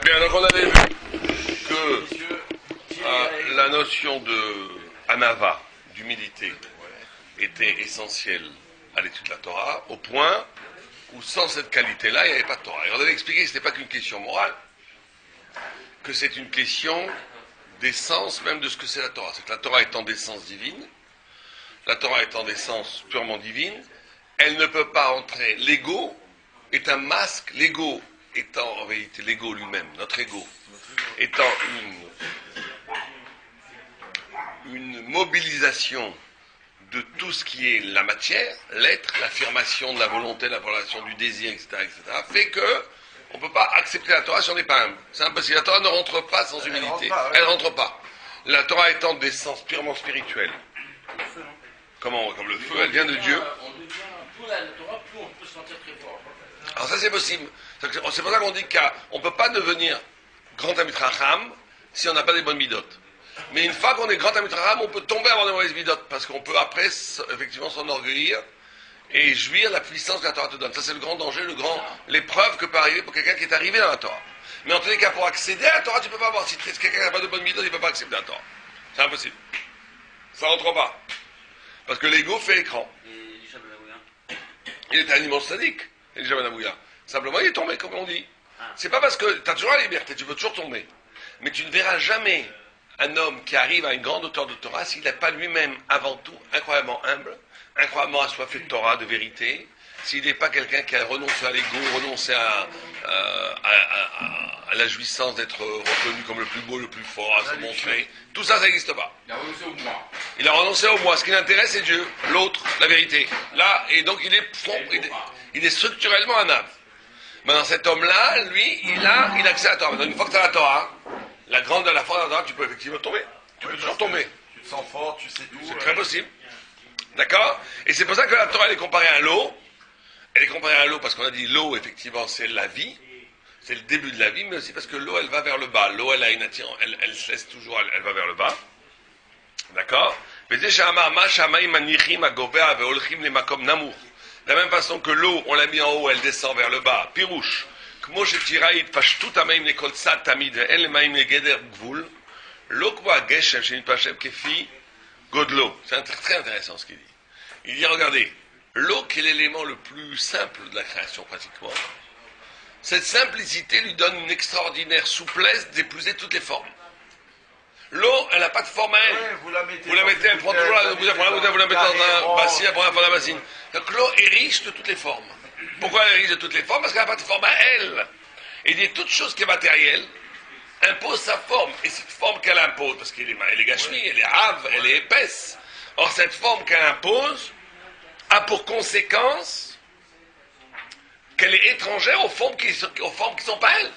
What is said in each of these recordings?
Bien, donc on avait vu que la notion de anava, d'humilité, était essentielle à l'étude de la Torah, au point où sans cette qualité-là, il n'y avait pas de Torah. Et on avait expliqué que ce n'était pas qu'une question morale, que c'est une question d'essence même de ce que c'est la Torah. C'est que la Torah étant d'essence divine, la Torah étant d'essence purement divine, elle ne peut pas entrer. L'ego est un masque, l'ego étant en réalité l'ego lui-même, notre ego, étant une mobilisation de tout ce qui est la matière, l'être, l'affirmation de la volonté, l'affirmation du désir, etc., fait que on ne peut pas accepter la Torah si on n'est pas humble. C'est impossible. La Torah ne rentre pas sans humilité. Elle ne rentre pas. La Torah étant d'essence purement spirituelle. Comment? Comme le feu, elle vient de Dieu. Plus la Torah, plus on peut se sentir très fort. Alors ça c'est possible. C'est pour ça qu'on dit qu'on ne peut pas devenir grand Talmid Chacham si on n'a pas des bonnes midotes. Mais une fois qu'on est grand Talmid Chacham, on peut tomber avoir des mauvaises midotes, parce qu'on peut après effectivement s'enorgueillir et jouir la puissance que la Torah te donne. Ça c'est le grand danger, l'épreuve que peut arriver pour quelqu'un qui est arrivé dans la Torah. Mais en tous les cas, pour accéder à la Torah, tu ne peux pas avoir. Si quelqu'un n'a pas de bonnes midotes, il ne peut pas accéder à la Torah. C'est impossible. Ça ne rentre pas. Parce que l'ego fait écran. Il est un immense sadique, Elisha Ben Abouya. Simplement, il est tombé, comme on dit. C'est pas parce que tu as toujours la liberté, tu peux toujours tomber. Mais tu ne verras jamais un homme qui arrive à une grande hauteur de Torah s'il n'est pas lui-même, avant tout, incroyablement humble, incroyablement assoiffé de Torah, de vérité, s'il n'est pas quelqu'un qui a renoncé à l'ego, renoncé à la jouissance d'être reconnu comme le plus beau, le plus fort, à se montrer. Tout ça, ça n'existe pas. Il a renoncé au moi. Il a renoncé au moi. Ce qui l'intéresse, c'est Dieu, l'autre, la vérité. Là, et donc il est structurellement un âme. Maintenant, cet homme-là, lui, il a accès à la Torah. Maintenant, une fois que tu as la Torah, la force de la Torah, tu peux effectivement tomber. Tu peux toujours tomber. Tu te sens fort, tu sais tout. C'est très possible. D'accord? Et c'est pour ça que la Torah, elle est comparée à l'eau. Elle est comparée à l'eau parce qu'on a dit l'eau, effectivement, c'est la vie. C'est le début de la vie, mais aussi parce que l'eau, elle va vers le bas. L'eau, elle a une attirance, elle se laisse toujours, elle va vers le bas. D'accord? De la même façon que l'eau, on l'a mis en haut, elle descend vers le bas. Pirouche. C'est très intéressant ce qu'il dit. Il dit, regardez, l'eau qui est l'élément le plus simple de la création pratiquement, cette simplicité lui donne une extraordinaire souplesse d'épouser toutes les formes. L'eau, elle n'a pas de forme à elle. Ouais, vous la mettez, elle prend toujours vous la mettez dans un bassin, elle prend la bassine. Donc l'eau est riche de toutes les formes. Pourquoi elle est riche de toutes les formes? Parce qu'elle n'a pas de forme à elle. Et il dit, toute chose qui est matérielle impose sa forme. Et cette forme qu'elle impose, parce qu'elle est gâchemie, elle est rave, elle est épaisse. Or, cette forme qu'elle impose a pour conséquence qu'elle est étrangère aux formes qui ne sont pas elle.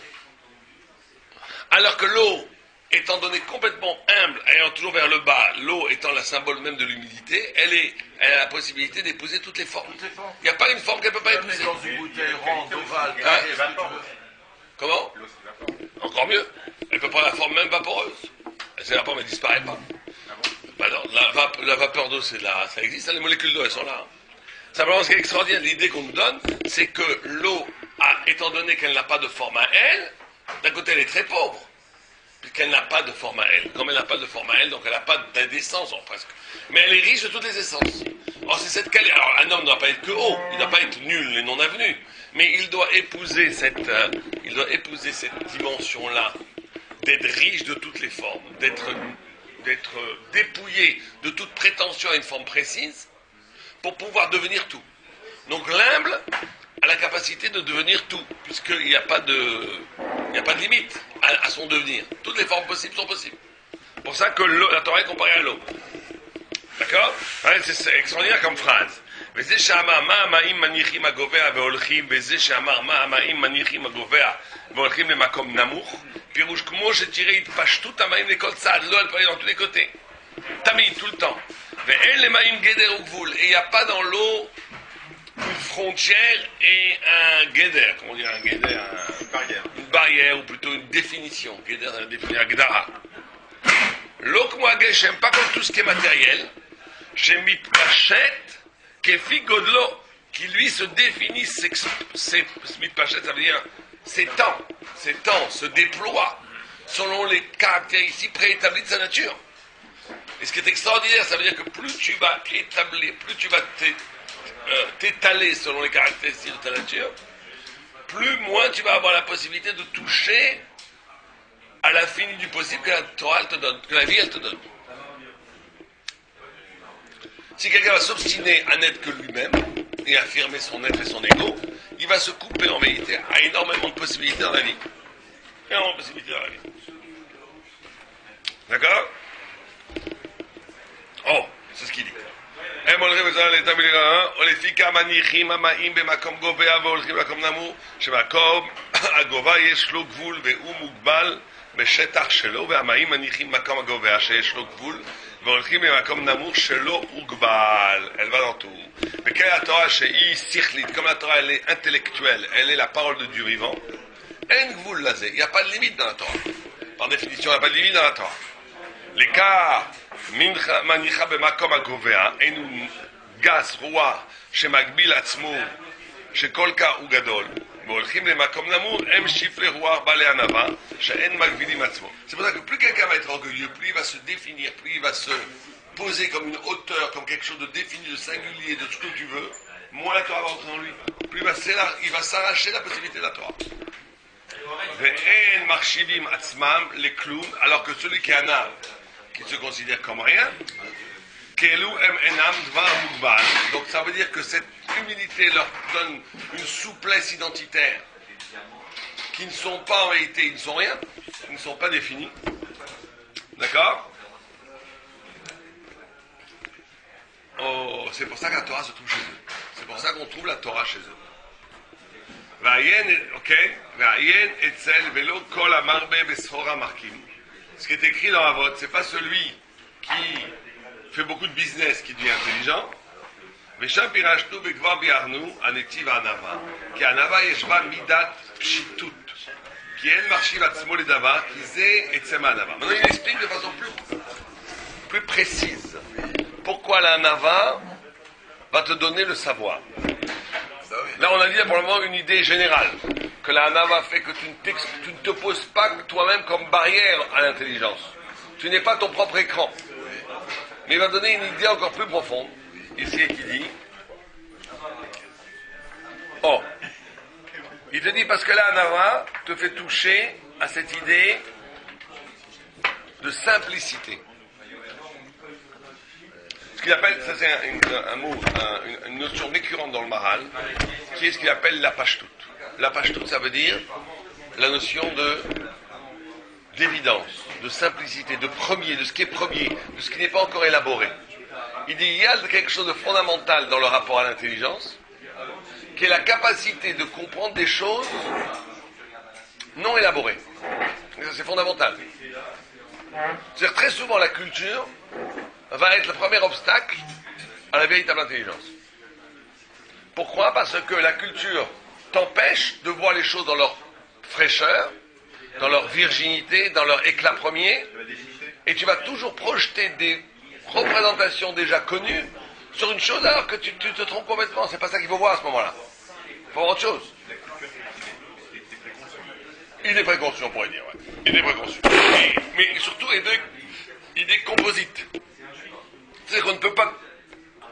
Alors que l'eau, étant donnée complètement humble, ayant toujours vers le bas, l'eau étant le symbole même de l'humilité, elle a la possibilité d'épouser toutes les formes. Il n'y a pas une forme qu'elle ne peut pas épouser. Dans une bouteille ronde, ovale, Comment? Encore mieux. Elle peut prendre la forme même vaporeuse. La forme, elle ne disparaît pas. Bah non, la vapeur d'eau, ça existe, les molécules d'eau, elles sont là. Simplement, ce qui est extraordinaire, l'idée qu'on nous donne, c'est que l'eau, étant donné qu'elle n'a pas de forme à elle, d'un côté, elle est très pauvre, puisqu'elle n'a pas de forme à elle. Comme elle n'a pas de forme à elle, donc elle n'a pas d'essence, presque. Mais elle est riche de toutes les essences. Or, c'est cette qualité. Alors, un homme ne doit pas être que haut, il ne doit pas être nul et non avenu, mais il doit épouser cette dimension-là, d'être riche de toutes les formes, d'être dépouillé de toute prétention à une forme précise, pour pouvoir devenir tout. Donc l'humble a la capacité de devenir tout, puisqu'il n'y a pas de limite à son devenir. Toutes les formes possibles sont possibles. C'est pour ça que la Torah est comparée à l'eau. D'accord? C'est extraordinaire comme phrase. וזה שאמר מה המים מניחים הגובע והולכים, וזה שאמר מה המים מניחים הגובע והולכים למקום נמוך, פירוש כמו שתראה התפשטות המים לכל צד, לא elle peut aller dans tous les côtés. Tamid, tout le temps. ואין למים גדר ugvul. Et il n'y a pas dans l'eau une frontière et un geder, comment dire un geder, une barrière, ou plutôt une définition. Geder, c'est la définition, gdara. L'eau כמו הגשם, pas comme tout ce qui est matériel, שמתפשט כפי גודלו, qui lui se définit, mitpachet, ça veut dire s'étend, se déploie selon les caractéristiques préétablies de sa nature. Et ce qui est extraordinaire, ça veut dire que plus tu vas établir, plus tu vas t'étaler selon les caractéristiques de ta nature, plus moins tu vas avoir la possibilité de toucher à l'infini du possible que la Torah elle te donne, que la vie elle te donne. Si quelqu'un va s'obstiner à n'être que lui-même et affirmer son être et son ego, il va se couper en vérité à énormément de possibilités dans la vie. Énormément de possibilités dans la vie. D'accord? Oh, c'est ce qu'il dit. הם הולכים בצורה לתמיד ולפיקה מניחים המאים במקום גובע והולכים למקום נמוך שמקום הגובה יש לו גבול והוא מוגבל בשטח שלו והמאים מניחים מקום הגובע שיש לו גבול והולכים למקום נמוך שלא הוגבל. Elle va dans tout. וכן התורה שהיא שכלית, comme la Torah elle est intellectuelle, elle est la parole de Dieu vivant, אין גבול לזה, il n'y a pas de limite dans la Torah. Par définition, il n'y a pas de limite dans la Torah. לכך מניחה במקום הגובע, אין הוא גס רוח שמגביל עצמו שכל כך הוא גדול, והולכים למקום נמוך, הם שפלי רוח בעלי ענווה, שאין מגבילים עצמו. C'est pour ça que plus quelqu'un va être orgueilleux, plus il va se définir, plus il va se poser comme une hauteur, comme quelque chose de défini, de singulier, de tout ce que tu veux, moins la Torah va entrer en lui. Plus il va s'arracher la possibilité de la Torah. ואין מחשיבים עצמם לכלום, alors que celui qui est un âme, qui se considère comme rien, donc ça veut dire que cette humilité leur donne une souplesse identitaire qui ne sont pas en réalité, ils ne sont rien, ils ne sont pas définis. D'accord? Oh, c'est pour ça que la Torah se trouve chez eux. C'est pour ça qu'on trouve la Torah chez eux. Ce qui est écrit dans la vote, c'est pas celui qui fait beaucoup de business qui devient intelligent. ושם פירשנו וכבר ביארנו הנתיב הענווה, כי הענווה יש בה מידת פשיטות, כי אין מחשיב עצמו לדבר, כי זה עצם הענווה. Maintenant il explique de façon plus précise pourquoi l'anava va te donner le savoir. Là on a dit pour le moment une idée générale, que la anava fait que tu ne te poses pas toi-même comme barrière à l'intelligence. Tu n'es pas ton propre écran. Mais il va donner une idée encore plus profonde, ici qui dit, il te dit parce que la anava te fait toucher à cette idée de simplicité. Ce qu'il appelle, ça c'est un mot, une notion récurrente dans le Maral, qui est ce qu'il appelle la pashtout. La pashtout, ça veut dire la notion d'évidence, de simplicité, de premier, de ce qui est premier, de ce qui n'est pas encore élaboré. Il dit, il y a quelque chose de fondamental dans le rapport à l'intelligence, qui est la capacité de comprendre des choses non élaborées. Et ça, c'est fondamental. C'est-à-dire, très souvent, la culture va être le premier obstacle à la véritable intelligence. Pourquoi? Parce que la culture t'empêche de voir les choses dans leur fraîcheur, dans leur virginité, dans leur éclat premier, et tu vas toujours projeter des représentations déjà connues sur une chose alors que tu te trompes complètement. C'est pas ça qu'il faut voir à ce moment-là. Il faut voir autre chose. Il est préconçu, on pourrait dire, ouais. Il est préconçu. Mais surtout, il est composite. C'est-à-dire qu'on ne peut pas,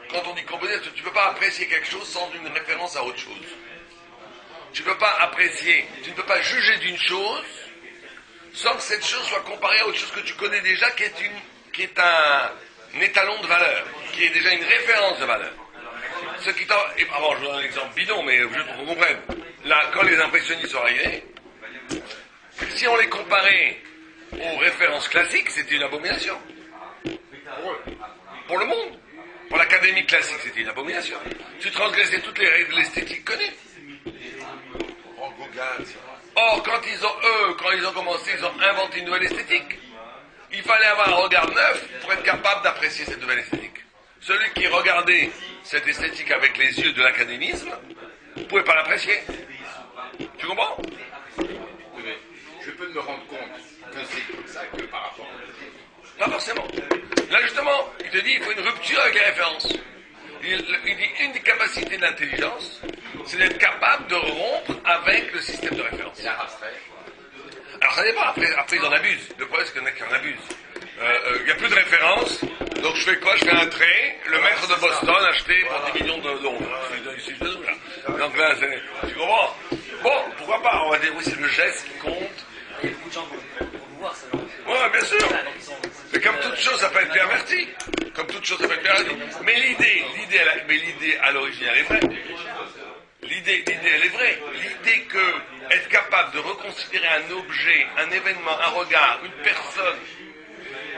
quand on dit composite, tu ne peux pas apprécier quelque chose sans une référence à autre chose. Tu ne peux pas apprécier, tu ne peux pas juger d'une chose sans que cette chose soit comparée à autre chose que tu connais déjà, qui est un étalon de valeur, qui est déjà une référence de valeur. Ce qui avant, je vous donne un exemple bidon, mais juste pour qu'on comprenne. Là, quand les impressionnistes sont arrivés, si on les comparait aux références classiques, c'était une abomination. Pour le monde. Pour l'académie classique, c'était une abomination. Tu transgressais toutes les règles de l'esthétique connues. Or, quand ils ont commencé, ils ont inventé une nouvelle esthétique. Il fallait avoir un regard neuf pour être capable d'apprécier cette nouvelle esthétique. Celui qui regardait cette esthétique avec les yeux de l'académisme ne pouvait pas l'apprécier. Tu comprends? Je peux me rendre compte que c'est comme ça que par rapport à... Pas forcément. Là, justement, il te dit qu'il faut une rupture avec les références. Il dit une des capacités de l'intelligence, c'est d'être capable de rompre avec le système de référence. c'est un abstrait. Alors ça dépend, après ils en abusent. Le problème c'est qu'il y en a qui en abusent. Il n'y a plus de référence, donc je fais quoi? Je fais un trait, le maître de Boston acheté pour 10 millions d'euros. Donc là, tu comprends? Bon, pourquoi pas? On va dire oui, c'est le geste qui compte. Il y a beaucoup de gens qui vont voir ça. Ouais, bien sûr. Mais comme toute chose, ça peut être perverti. Comme toute chose, ça peut être perverti. Mais l'idée à l'origine, elle est vraie. L'idée, elle est vraie. L'idée que être capable de reconsidérer un objet, un événement, un regard, une personne,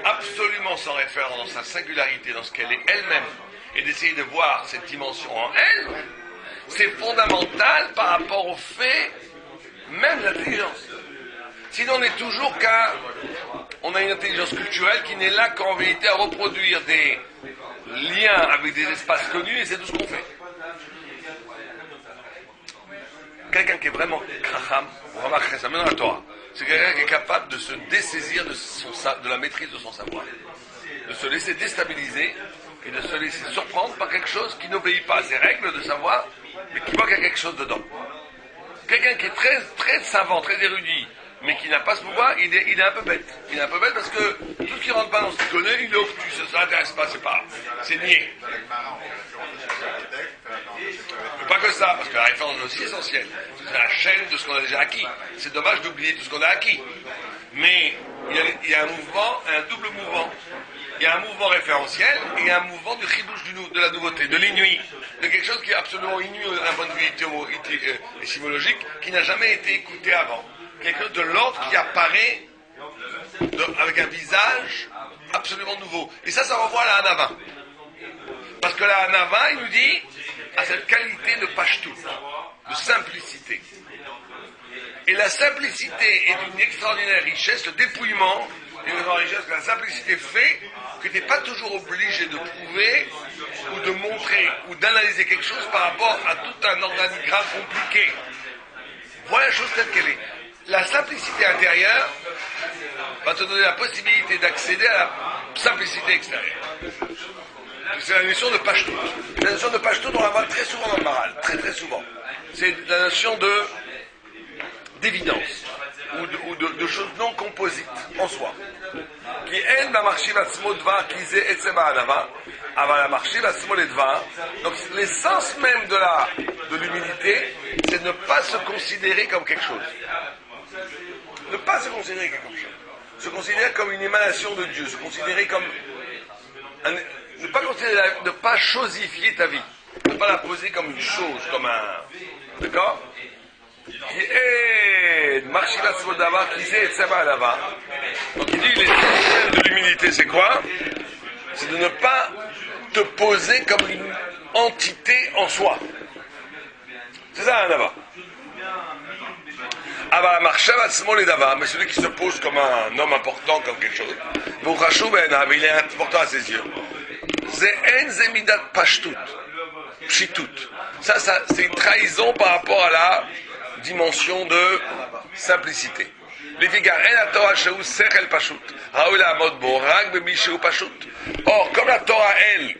absolument sans référence dans sa singularité, dans ce qu'elle est elle-même, et d'essayer de voir cette dimension en elle, c'est fondamental par rapport au fait même de l'intelligence. Sinon on n'est toujours on a une intelligence culturelle qui n'est là qu'en vérité à reproduire des liens avec des espaces connus, et c'est tout ce qu'on fait. Quelqu'un qui est vraiment kracham, on remarquerait ça même dans la Torah, c'est quelqu'un qui est capable de se dessaisir de la maîtrise de son savoir, de se laisser déstabiliser et de se laisser surprendre par quelque chose qui n'obéit pas à ses règles de savoir, mais qui voit qu'il y a quelque chose dedans. Quelqu'un qui est très, très savant, très érudit, mais qui n'a pas ce pouvoir, il est un peu bête. Il est un peu bête parce que tout ce qui rentre pas dans ce qu'il connaît, il est obtus, ça l'intéresse pas, c'est niais. Mais pas que ça, parce que la référence est aussi essentielle. C'est la chaîne de ce qu'on a déjà acquis. C'est dommage d'oublier tout ce qu'on a acquis. Mais il y a un mouvement, un double mouvement. Il y a un mouvement référentiel et il y a un mouvement du chidouche de la nouveauté, de l'inouï, de quelque chose qui est absolument inouï d'un point de vue étymologique, qui n'a jamais été écouté avant. Quelque chose de l'ordre qui apparaît avec un visage absolument nouveau. Et ça renvoie à la Hanava. Parce que la Hanava, il nous dit, a cette qualité de pashtout, de simplicité. Et la simplicité est d'une extraordinaire richesse, le dépouillement est d'une extraordinaire richesse, que la simplicité fait que tu n'es pas toujours obligé de prouver ou de montrer ou d'analyser quelque chose par rapport à tout un organigramme compliqué. Voilà la chose telle qu'elle est. La simplicité intérieure va te donner la possibilité d'accéder à la simplicité extérieure. C'est la notion de pashtout. La notion de pashtout, on la voit très souvent dans le Maharal, très très souvent. C'est la notion d'évidence, ou de choses non composites en soi. Qui elle m'a marché va se modva, qui zé et sema adava, avant la marché va se modva. Donc l'essence même de l'humilité, c'est de ne pas se considérer comme quelque chose. Ne pas se considérer comme quelque chose. Se considérer comme une émanation de Dieu, se considérer comme ne pas considérer, ne pas chosifier ta vie, ne pas la poser comme une chose, comme un, d'accord? Qui est marchiva svodava, qui c'est tsema là-bas. Donc il dit l'essence de l'humilité, c'est quoi? C'est de ne pas te poser comme une entité en soi. C'est ça un ava. Ava marchava smol et dava, mais celui qui se pose comme un homme important, comme quelque chose. Il est important à ses yeux. Ze'en zemidat pashtut, pshitut. Ça, c'est une trahison par rapport à la dimension de simplicité. Or, comme la Torah, elle,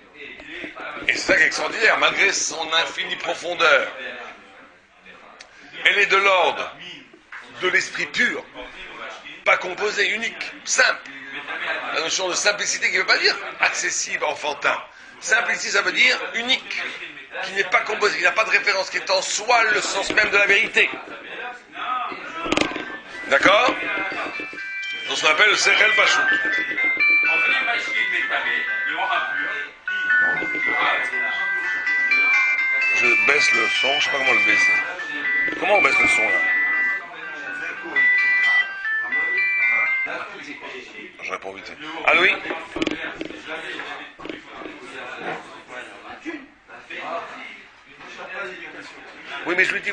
et c'est ça qui est extraordinaire, malgré son infinie profondeur, elle est de l'ordre de l'esprit pur, pas composé, unique, simple. La notion de simplicité qui ne veut pas dire accessible, enfantin. Simplicité, ça veut dire unique, qui n'est pas composé, qui n'a pas de référence, qui est en soi le sens même de la vérité. D'accord? Donc ce qu'on appelle le Sechel Pashut. Je baisse le son, je ne sais pas comment le baisser. Comment on baisse le son là? Je réponds vite. Allô, oui? Oui, mais je lui dis,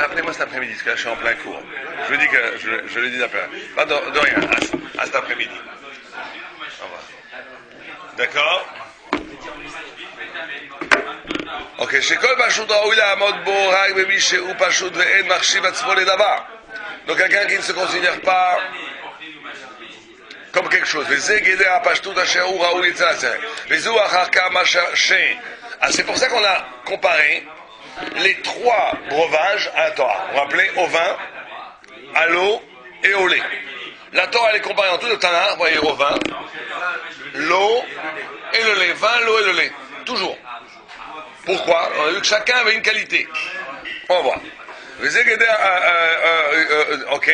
appelez-moi cet après-midi, parce que là je suis en plein cours. Je lui dis que je lui dis d'appeler. Pas de rien, à cet après-midi. Au revoir. D'accord? Ok, shekol pashut raoui la'amod bo rak bemi shehu pashut ve'en marchiv atzmo ledavar. Donc quelqu'un qui ne se considère pas comme quelque chose. C'est pour ça qu'on a comparé les trois breuvages à la Torah. On rappelait au vin, à l'eau et au lait. La Torah, elle est comparée en tout le Tana, vous voyez, au vin, l'eau et le lait. Vin, l'eau et le lait. Toujours. Pourquoi? On a vu que chacun avait une qualité. On va voir. Ok.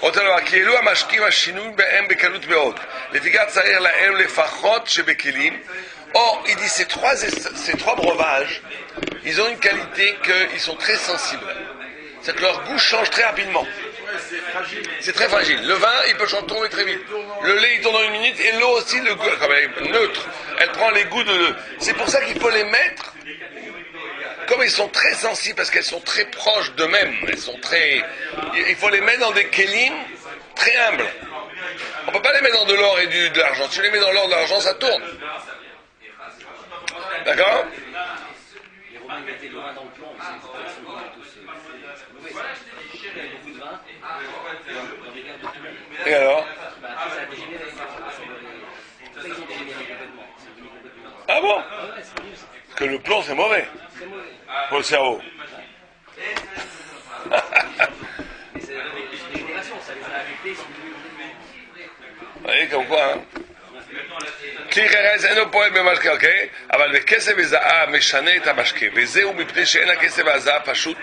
אותו דבר, כי אלו המשקים השינוי בהם בקלות מאוד. לפיכך צריך להם לפחות שבכלים. Or, il dit ces trois breuvages, ils ont une qualité qu'ils sont très sensibles. C'est que leur goût change très rapidement. C'est très fragile. Le vin, il peut tourner très vite. Le lait, il tourne en 1 minute. Et l'eau aussi, le goût, comme elle est neutre. Elle prend les goûts de... C'est pour ça qu'il faut les mettre... Comme ils sont très sensibles, parce qu'elles sont très proches d'eux-mêmes, il faut les mettre dans des kélim très humbles. On ne peut pas les mettre dans de l'or et de l'argent. Si tu les mets dans l'or et de l'argent, ça tourne. D'accord? Les Romains mettaient le vin dans le plomb, mais c'est mauvais. C'est beaucoup de vin dans les verres de tout le monde. Et alors? Bah, après, ça a dégénéré. Tout ça, ils ont dégénéré complètement. C'est devenu complètement. Ah bon? Ouais, c'est horrible ça. Parce que le plomb, c'est mauvais C'est mauvais. pour le cerveau. Mais c'est une dégénération, ça les a affectés, ils sont devenus complètement. Vous voyez, comme quoi, hein? כלי חרס אינו פועל במשקה, אוקיי? אבל בכסף וזהב משנה את המשקה, וזהו מפני שאין הכסף והזהב פשוט,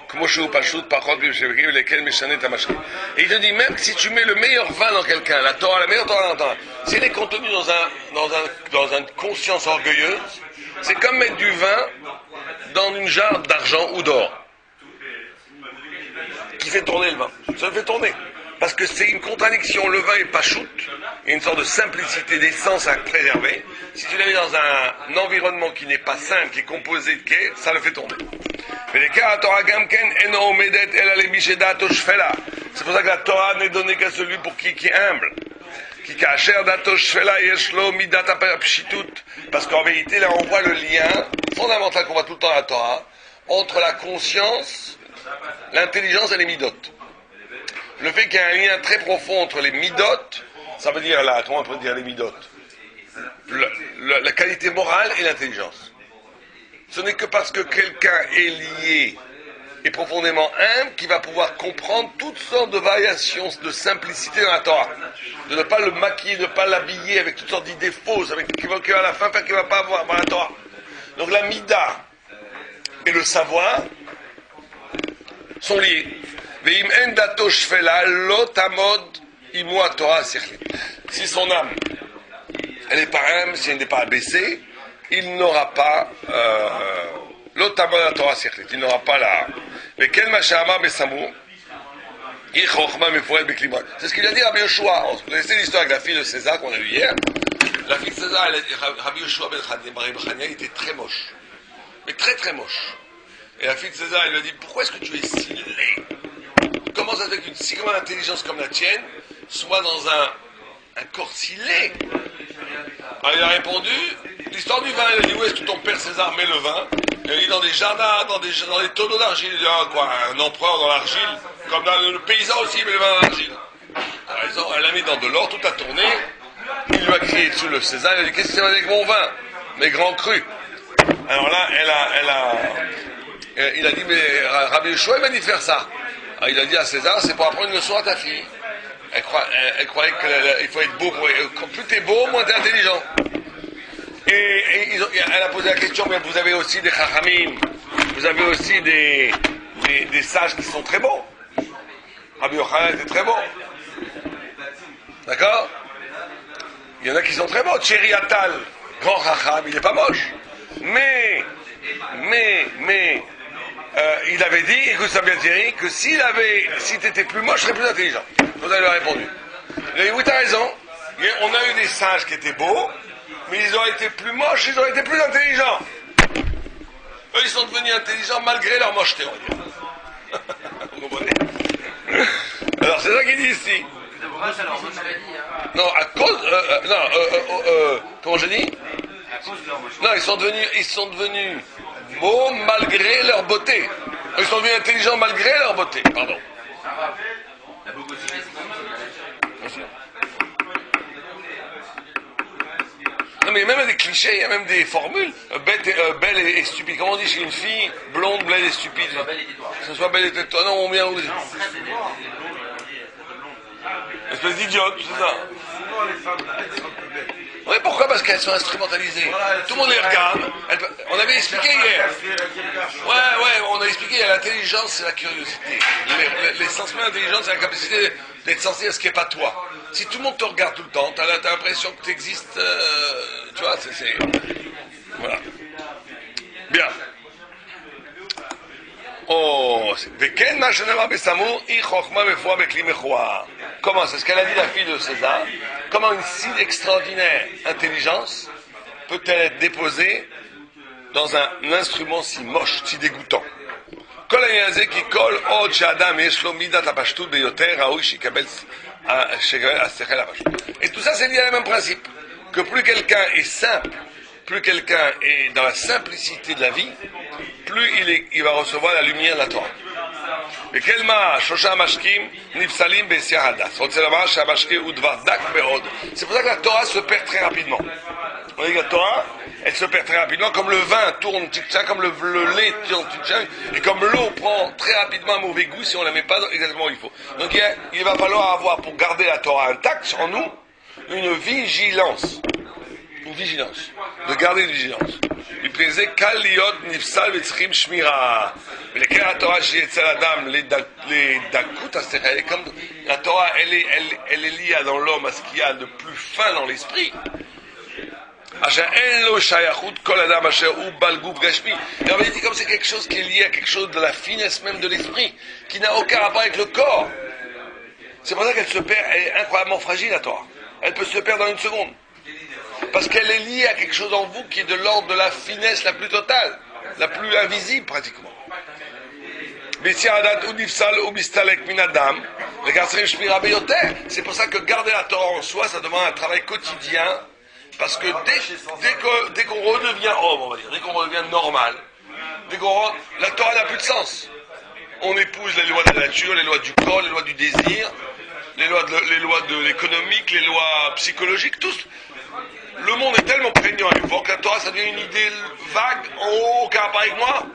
כמו שהוא פשוט פחות משווקים, ולכן משנה את המשקה. Et il te dit, même si tu mets le meilleur vin dans quelqu'un, la Torah, la meilleure Torah dans la Torah, si elle est contenue dans une conscience orgueilleuse, c'est comme mettre du vin dans une jarre d'argent ou d'or, qui fait tourner le vin. Ça le fait tourner. Parce que c'est une contradiction, le vin est pas shoot, il y a une sorte de simplicité d'essence à préserver. Si tu l'as mis dans un environnement qui n'est pas simple, qui est composé de quai, ça le fait tourner. C'est pour ça que la Torah n'est donnée qu'à celui pour qui est humble. Parce qu'en vérité, là on voit le lien fondamental qu'on voit tout le temps dans la Torah, entre la conscience, l'intelligence et les midotes. Le fait qu'il y a un lien très profond entre les midotes, ça veut dire comment on peut dire les midotes, la qualité morale et l'intelligence. Ce n'est que parce que quelqu'un est lié et profondément humble qu'il va pouvoir comprendre toutes sortes de variations de simplicité dans la Torah. De ne pas le maquiller, de ne pas l'habiller avec toutes sortes d'idées fausses, qui va à la fin faire qu'il ne va pas avoir dans la Torah. Donc la mida et le savoir sont liés. Si son âme, elle n'est pas humble, si elle n'est pas abaissée, il n'aura pas l'otamod la Torah sikhlit. Il n'aura pas la. Mais quel machama besamou, c'est ce qu'il a dit à Rabbi Yoshua. Vous connaissez l'histoire avec la fille de César qu'on a vue hier. La fille de César, Rabbi Yoshua ben Chania, il était très moche, mais très très moche. Et la fille de César, elle lui a dit, pourquoi est-ce que tu es si laid? Comment ça se fait qu'une si grande intelligence comme la tienne soit dans un corps si laid? Alors il a répondu, l'histoire du vin, il a dit, où est-ce que ton père César met le vin? Il a dit, dans des jardins, dans des tonneaux d'argile. Il a dit, ah quoi, un empereur dans l'argile, comme dans le paysan aussi, il met le vin dans l'argile. Alors elle l'a mis dans de l'or, tout a tourné, il lui a crié dessus le César, il a dit, qu'est-ce que c'est avec mon vin? Mes grands crus. Alors là, il a dit, mais Rabbi Yoshua m'a dit de faire ça. Alors il a dit à César, c'est pour apprendre une leçon à ta fille. Elle croyait qu'il faut être beau. Plus t'es beau, moins t'es intelligent. Et elle a posé la question, mais vous avez aussi des chachamim, vous avez aussi des sages qui sont très beaux. Rabbi Yochanan était très beau. D'accord? Il y en a qui sont très beaux. Tchéri Atal, grand chacham, il n'est pas moche. Mais, il avait dit, écoute ça bien Thierry, que si tu étais plus moche, je serais plus intelligent. Vous avez répondu. Il a dit, oui, t'as raison. On a eu des sages qui étaient beaux, mais ils auraient été plus moches, ils auraient été plus intelligents. Eux, ils sont devenus intelligents malgré leur mocheté, on va dire. Vous comprenez? Alors, c'est ça qu'il dit ici. Non, à cause... comment je dis? Non, ils sont devenus beaux malgré leur beauté. Ils sont devenus intelligents malgré leur beauté. Pardon. Non, mais il y a même des clichés, il y a même des formules. Belle et stupide. Comment on dit chez une fille blonde, belle et stupide? ce soit belle et étonnant ou bien rouge. Espèce d'idiote, c'est ça. Oui, pourquoi? Parce qu'elles sont instrumentalisées. Tout le monde les regarde. On avait expliqué hier. Ouais, on a expliqué, l'intelligence, c'est la curiosité. L'essence même de l'intelligence, c'est la capacité d'être sensible à ce qui n'est pas toi. Si tout le monde te regarde tout le temps, t'as l'impression que tu existes, tu vois, c'est... Voilà. Bien. Oh, comment, c'est ce qu'elle a dit la fille de César, comment une si extraordinaire intelligence peut-elle être déposée dans un instrument si moche, si dégoûtant? Et tout ça, c'est lié à le même principe, que plus quelqu'un est simple, plus quelqu'un est dans la simplicité de la vie, plus il va recevoir la lumière de la Torah. C'est pour ça que la Torah se perd très rapidement. On dit que la Torah, elle se perd très rapidement, comme le vin tourne tic-tac, comme le lait tourne tic-tac, et comme l'eau prend très rapidement un mauvais goût si on ne la met pas exactement où il faut. Donc il va falloir avoir, pour garder la Torah intacte en nous, une vigilance. Une vigilance. De garder une vigilance. Il précisait Kaliot Nifsal Vetzrim Shmira. Mais les Torah Adam, les Dakut, comme la Torah, elle est liée dans l'homme à ce qu'il y a de plus fin dans l'esprit. Et on va dire comme c'est quelque chose qui est lié à quelque chose de la finesse même de l'esprit, qui n'a aucun rapport avec le corps. C'est pour ça qu'elle se perd, elle est incroyablement fragile, la Torah. Elle peut se perdre dans une seconde. Parce qu'elle est liée à quelque chose en vous qui est de l'ordre de la finesse la plus totale, la plus invisible pratiquement. C'est pour ça que garder la Torah en soi, ça demande un travail quotidien, parce que dès qu'on redevient homme, on va dire, dès qu'on redevient normal, la Torah n'a plus de sens. On épouse les lois de la nature, les lois du corps, les lois du désir, les lois de l'économique, les lois psychologiques, tous. Le monde est tellement prégnant et fort que la Torah, ça devient une idée vague, en haut, aucun rapport avec moi.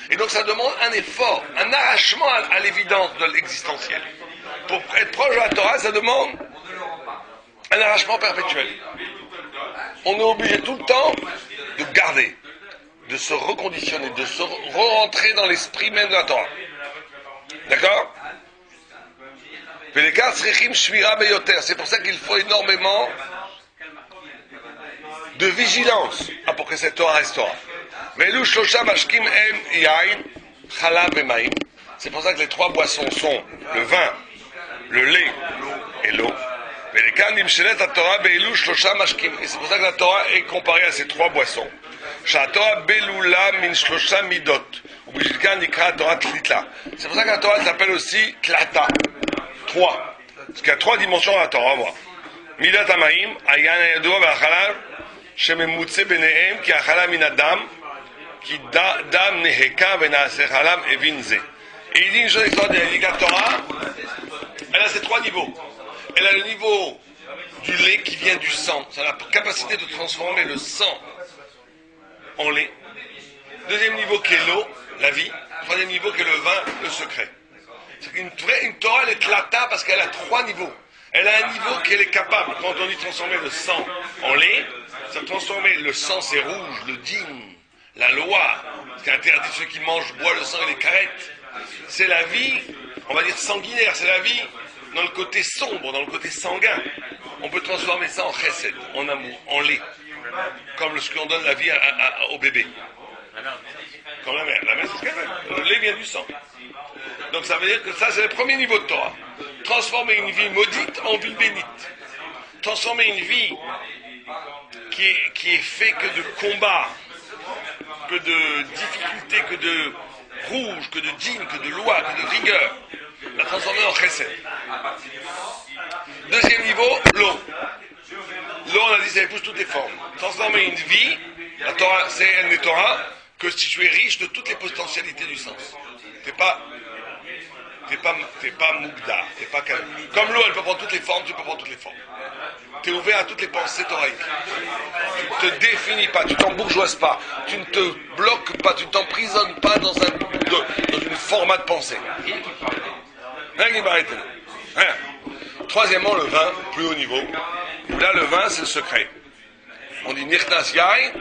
Et donc ça demande un effort, un arrachement à l'évidence de l'existentiel. Pour être proche de la Torah, ça demande un arrachement perpétuel. On est obligé tout le temps de garder, de se reconditionner, de se re-rentrer dans l'esprit même de la Torah. D'accord? C'est pour ça qu'il faut énormément de vigilance pour que cette Torah reste Torah. C'est pour ça que les trois boissons sont le vin, le lait et l'eau. Et c'est pour ça que la Torah est comparée à ces trois boissons. C'est pour ça que la Torah s'appelle aussi Tlata. Trois. Parce qu'il y a trois dimensions à la Torah. On va voir. Midat Amaim, Ayan Ayadua Vachalav, Shememutse Benehem, Ki Achala Min Adam, Ki Dam Neheka Venase Chalam Evinze. Et il dit une chose extraordinaire. Il dit que la Torah, elle a ces trois niveaux. Elle a le niveau du lait qui vient du sang. Ça a la capacité de transformer le sang en lait. Deuxième niveau qui est l'eau, la vie. Troisième niveau qui est le vin, le secret. C'est une Torah, elle est tlata parce qu'elle a trois niveaux. Elle a un niveau qu'elle est capable, quand on dit transformer le sang en lait, ça transformer le sang, c'est rouge, le digne, la loi, ce qui interdit ceux qui mangent, boivent le sang et les carettes. C'est la vie, on va dire sanguinaire, c'est la vie dans le côté sombre, dans le côté sanguin. On peut transformer ça en chesed, en amour, en lait, comme ce qu'on donne la vie au bébé. Comme la mère. La mère, c'est ce qu'elle fait. Le lait vient du sang. Donc ça veut dire que ça, c'est le premier niveau de Torah. Transformer une vie maudite en vie bénite. Transformer une vie qui est faite que de combats, que de difficultés, que de rouge, que de dîme, que de loi, que de rigueur. La transformer en chesed. Deuxième niveau, l'eau. L'eau, on a dit, ça épouse toutes les formes. Transformer une vie, la Torah, c'est une Torah, que si tu es riche de toutes les potentialités du sens. T'es t'es pas mougdar, t'es pas calme. Comme l'eau, elle peut prendre toutes les formes, tu peux prendre toutes les formes. Tu es ouvert à toutes les pensées thoraïques. Tu ne te définis pas, tu t'embourgeoises pas, tu ne te bloques pas, tu ne t'emprisonnes pas dans une format de pensée. Rien qui peut arrêter. Rien. Troisièmement, le vin, plus haut niveau. Là, le vin, c'est le secret. On dit Nichnas Yain,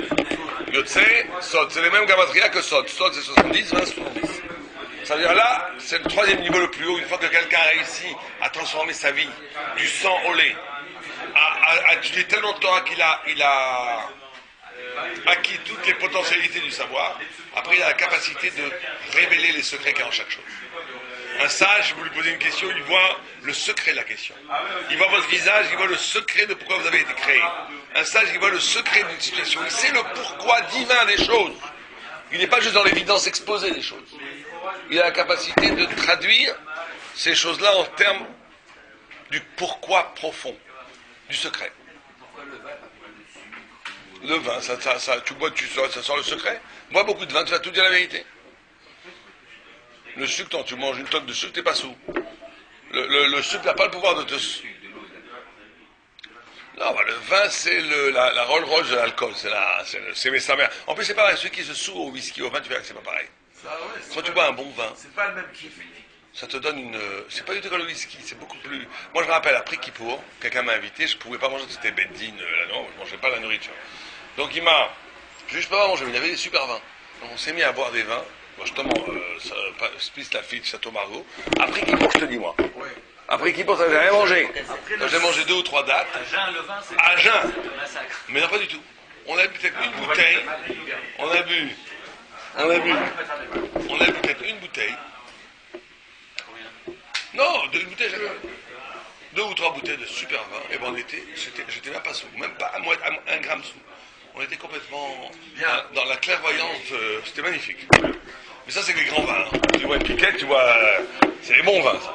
Yotse, Sod. C'est les mêmes gamatria que Sod. Sod, c'est 70, 20, 70. Ça veut dire là, c'est le troisième niveau le plus haut. Une fois que quelqu'un a réussi à transformer sa vie du sang au lait, à étudier tellement de Torah qu'il a acquis toutes les potentialités du savoir, après il a la capacité de révéler les secrets qu'il y a en chaque chose. Un sage, vous lui posez une question, il voit le secret de la question. Il voit votre visage, il voit le secret de pourquoi vous avez été créé. Un sage, il voit le secret d'une situation. Il sait le pourquoi divin des choses. Il n'est pas juste dans l'évidence exposée des choses. Il a la capacité de traduire ces choses-là en termes du pourquoi profond, du secret. Le vin, tu bois, ça sort le secret. Bois beaucoup de vin, tu vas tout dire la vérité. Le sucre, quand tu manges une tonne de sucre, t'es pas sous. Le sucre n'a pas le pouvoir de te... Non, le vin, c'est la Rolls Royce de l'alcool. C'est sa mère. En plus, c'est pareil. Celui qui se soût au whisky, au vin, tu verras que c'est pas pareil. Quand tu bois un bon vin, c'est pas le même kiff. Ça te donne une... C'est pas du tout comme le whisky, c'est beaucoup plus... Moi, je me rappelle, après Kippour, quelqu'un m'a invité, je pouvais pas manger, c'était Beddin, non, je mangeais pas la nourriture. Donc, il m'a... Juste pas manger, mais il y avait des super vins. Donc, on s'est mis à boire des vins. Moi, justement, Spice Lafitte, Château Margaux. Après Kippour, je te dis, moi. Oui. Après Kippour, ça j'ai rien mangé. Donc, j'ai mangé 2 ou 3 dates. À jeun, le vin, c'est à jeun. un massacre. Mais non, pas du tout. On a bu peut-être une bouteille. On a bu peut-être une bouteille. Non, 2 bouteilles, j'ai 2 ou 3 bouteilles de super vin. Et bon, j'étais même pas sous, même pas à 1 gramme sous. On était complètement dans la clairvoyance, c'était magnifique. Mais ça, c'est les grands vins. Hein. Tu vois une piquette, tu vois, c'est les bons vins, ça.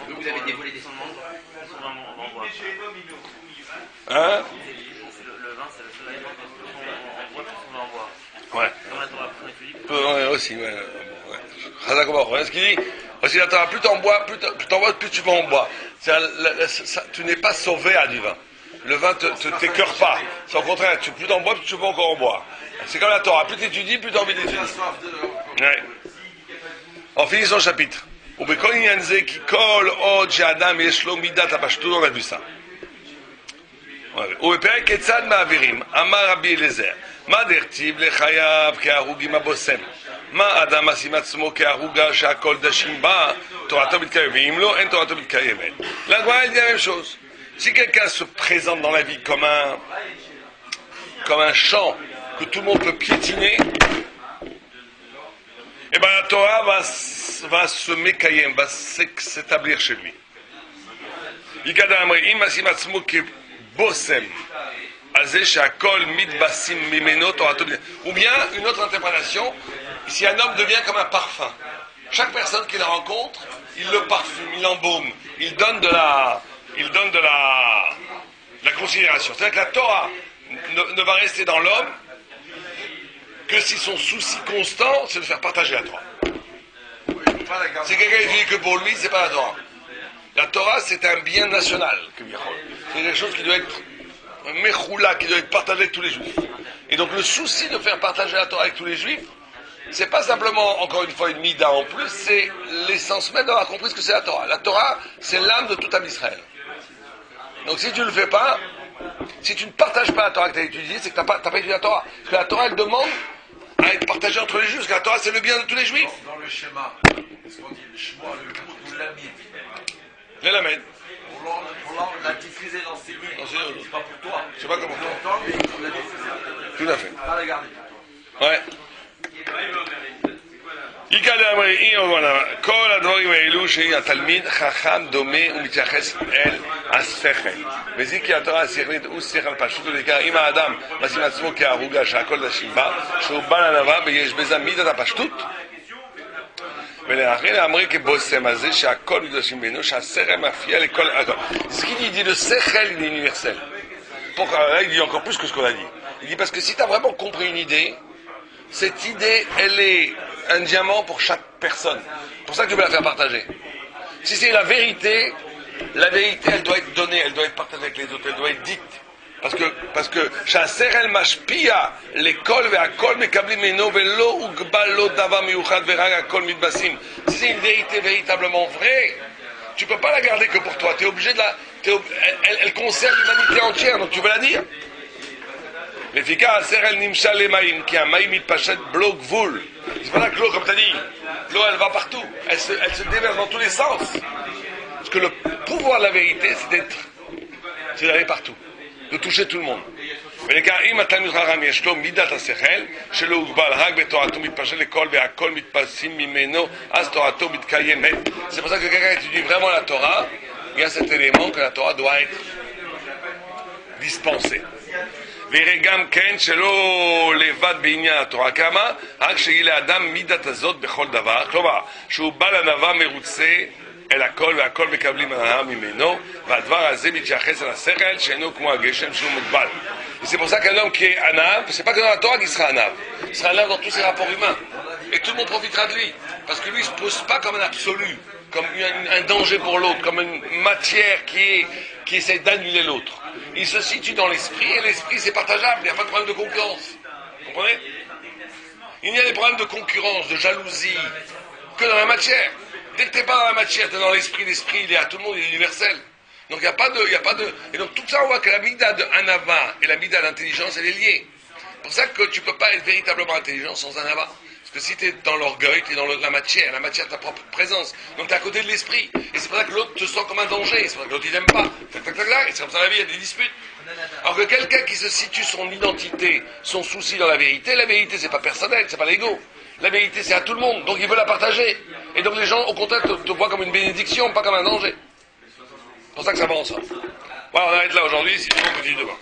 Donc vous avez dévoilé des fondements Hein? Le vin, c'est le seul aliment qu'on voit qu'on va en boire. Ouais. Dans la Torah, Ouais, aussi, ouais. Ouais. Ce qu'il dit, parce que la Torah, plus t'en bois, plus tu vas en boire. Tu n'es pas sauvé à du vin. Le vin t'écœure pas. C'est au contraire, plus t'en bois, plus tu vas encore en boire. C'est comme la Torah, plus t'étudies, plus t'as envie d'étudier. Ouais. On finit son chapitre. On a vu ça. ובפרק כיצד מעבירים, אמר רבי אליעזר, מה דכתיב לחייו כהרוג עם הבושם? מה אדם משים עצמו כהרוגה שהכל דשים בה, תורתו מתקיימת, ואם לא, אין תורתו מתקיימת. La Gemara dit la même chose. Si quelqu'un se présente dans la vie comme un champ que tout le monde peut piétiner, eh ben la Torah va se mékayem, va s'établir chez lui. Bossem, ou bien une autre interprétation, si un homme devient comme un parfum, chaque personne qu'il rencontre, il le parfume, il l'embaume, il donne de la considération. C'est-à-dire que la Torah ne va rester dans l'homme que si son souci constant, c'est de faire partager la Torah. Si quelqu'un vit que pour lui, c'est pas la Torah. La Torah, c'est un bien national. C'est quelque chose qui doit être un mechoula, qui doit être partagé avec tous les juifs. Et donc le souci de faire partager la Torah avec tous les juifs, c'est pas simplement, encore une fois, une mida en plus, c'est l'essence même d'avoir compris ce que c'est la Torah. La Torah, c'est l'âme de tout âme Israël. Donc si tu ne le fais pas, si tu ne partages pas la Torah que tu as étudiée, c'est que tu n'as pas étudié la Torah. Parce que la Torah, elle demande à être partagée entre les juifs, parce que la Torah, c'est le bien de tous les juifs. Dans le schéma, ce qu'on dit, le shema, le bout ou l'ami. Les lamènes. Pour la diffuser, l'enseigner. C'est pas pour toi. C'est pas comme pour toi. Mais il la diffuser. Tout à fait. Pas la garder. Ouais. כל הדברים האלו שהתלמיד חכם דומה ומתייחס אל השכל וזה כי התורה השכלית הוא שכל פשוט ולעיקר אם האדם משים עצמו כהרוגה שהכל דשים בה שהוא בעל ענווה ויש בזה מידת הפשטות ולאחר אמרי כבושם הזה שהכל מדשים בינו שהשכל מפריע לכל הכל. Ce qu'il dit le sechel il est universel. Là il dit encore plus que ce qu'on a dit. Il dit parce que si tu as vraiment compris une idée, cette idée, elle est un diamant pour chaque personne. C'est pour ça que tu veux la faire partager. Si c'est la vérité, elle doit être donnée, elle doit être partagée avec les autres, elle doit être dite. Parce que שהשכל משפיע לכל והכל מקבלים ממנו ולא הוגבל לו דבר מיוחד ורק הכל מתבססים. Si c'est une vérité véritablement vraie, tu peux pas la garder que pour toi. Tu es obligé de elle concerne l'humanité entière, donc tu veux la dire. לפיכך השכל נמשל למים, כי המים מתפשט בלא גבול. C'est pas là que l'eau, comme tu as dit, l'eau elle va partout, elle se déverse dans tous les sens. Parce que le pouvoir de la vérité, c'est d'aller partout, de toucher tout le monde. ולכן אם התלמיד חכם יש לו מידת השכל שלא הוגבל רק בתורתו מתפשט לכל והכל מתפסים ממנו אז תורתו מתקיימת. C'est pour ça que quelqu'un qui étudie vraiment la Torah, il y a cet élément que la Torah doit être dispensée. ויראה גם כן שלא לבד בעניין התורה כמה, רק שיהיה לאדם מידת הזאת בכל דבר, כלומר שהוא בא לענווה מרוצה אל הכל והכל מקבלים הנאה ממנו, והדבר הזה מתייחס אל השכל שאינו כמו הגשם שהוא מוגבל. Et c'est pour ça qu'un homme qui est anav, c'est pas que dans la Torah qu'il sera anav, il sera anav dans tous ses rapports humains. Et tout le monde profitera de lui. Parce que lui, il ne se pose pas comme un absolu, comme un danger pour l'autre, comme une matière qui essaie d'annuler l'autre. Il se situe dans l'esprit, et l'esprit c'est partageable, il n'y a pas de problème de concurrence. Vous comprenez? Il n'y a des problèmes de concurrence, de jalousie, que dans la matière. Dès que tu n'es pas dans la matière, tu es dans l'esprit, l'esprit il est à tout le monde, il est universel. Donc il n'y a pas de... Et donc tout ça, on voit que la mida de anava et la mida d'intelligence, elle est liée. C'est pour ça que tu ne peux pas être véritablement intelligent sans anava. Parce que si tu es dans l'orgueil, tu es dans la matière ta propre présence. Donc tu es à côté de l'esprit. Et c'est pour ça que l'autre te sent comme un danger. C'est pour ça que l'autre il n'aime pas. Et c'est comme ça la vie, il y a des disputes. Alors que quelqu'un qui se situe son identité, son souci dans la vérité c'est pas personnel, c'est pas l'ego. La vérité c'est à tout le monde, donc il veut la partager. Et donc les gens au contraire te voient comme une bénédiction, pas comme un danger. C'est pour ça que ça va ensemble. Voilà, on arrête là aujourd'hui, sinon on continue demain.